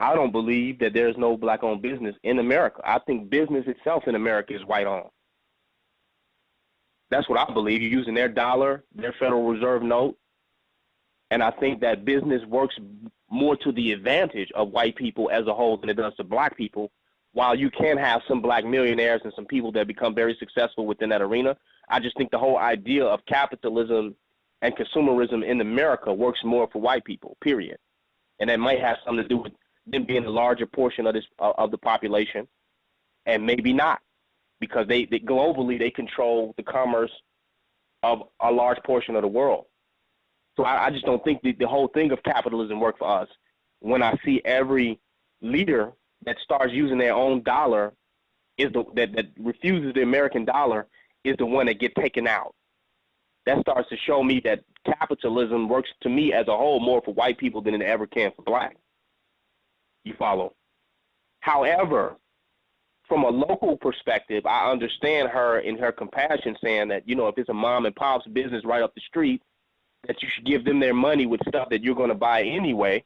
I don't believe that there's no black-owned business in America. I think business itself in America is white-owned. That's what I believe. You're using their dollar, their Federal Reserve note, and I think that business works more to the advantage of white people as a whole than it does to black people. While you can have some black millionaires and some people that become very successful within that arena, I just think the whole idea of capitalism and consumerism in America works more for white people, period. And that might have something to do with them being a larger portion of the population, and maybe not, because they globally they control the commerce of a large portion of the world. So I just don't think the whole thing of capitalism works for us. When I see every leader that starts using their own dollar that refuses the American dollar is the one that gets taken out. That starts to show me that capitalism works to me as a whole more for white people than it ever can for black. You follow? However, from a local perspective, I understand her in her compassion saying that, if it's a mom and pop's business right up the street, that you should give them their money with stuff that you're going to buy anyway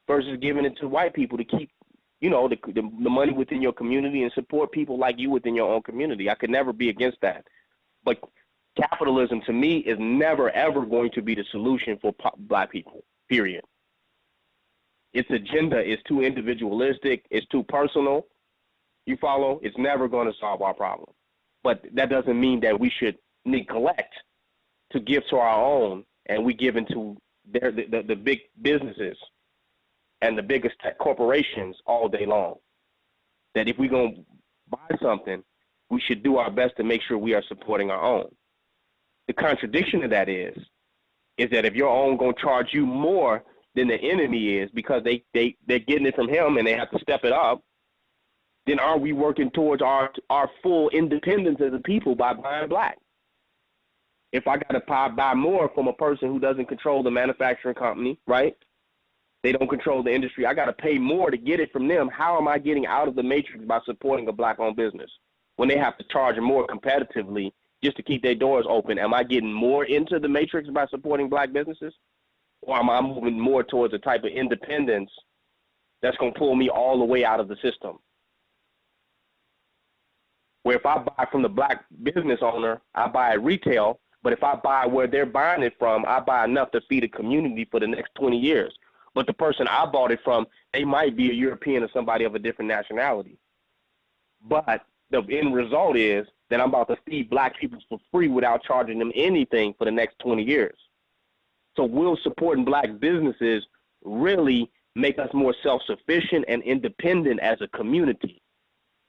versus giving it to white people to keep, the money within your community and support people like you within your own community. I could never be against that. But capitalism, to me, is never, ever going to be the solution for black people, period. Its agenda is too individualistic. It's too personal. You follow? It's never going to solve our problem. But that doesn't mean that we should neglect to give to our own, and we give into the big businesses and the biggest tech corporations all day long. That if we're going to buy something, we should do our best to make sure we are supporting our own. The contradiction of that is that if your own going to charge you more than the enemy is because they're getting it from him and they have to step it up, then are we working towards our full independence as a people by buying black? If I got to buy more from a person who doesn't control the manufacturing company, right? They don't control the industry. I got to pay more to get it from them. How am I getting out of the matrix by supporting a black-owned business when they have to charge more competitively just to keep their doors open? Am I getting more into the matrix by supporting black businesses? Or am I moving more towards a type of independence that's going to pull me all the way out of the system? Where if I buy from the black business owner, I buy at retail, but if I buy where they're buying it from, I buy enough to feed a community for the next 20 years. But the person I bought it from, they might be a European or somebody of a different nationality. But the end result is that I'm about to feed black people for free without charging them anything for the next 20 years. So will supporting black businesses really make us more self-sufficient and independent as a community?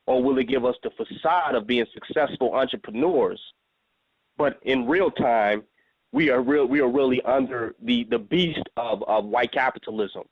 Or will it give us the facade of being successful entrepreneurs? But in real time, we are really under the beast of white capitalism.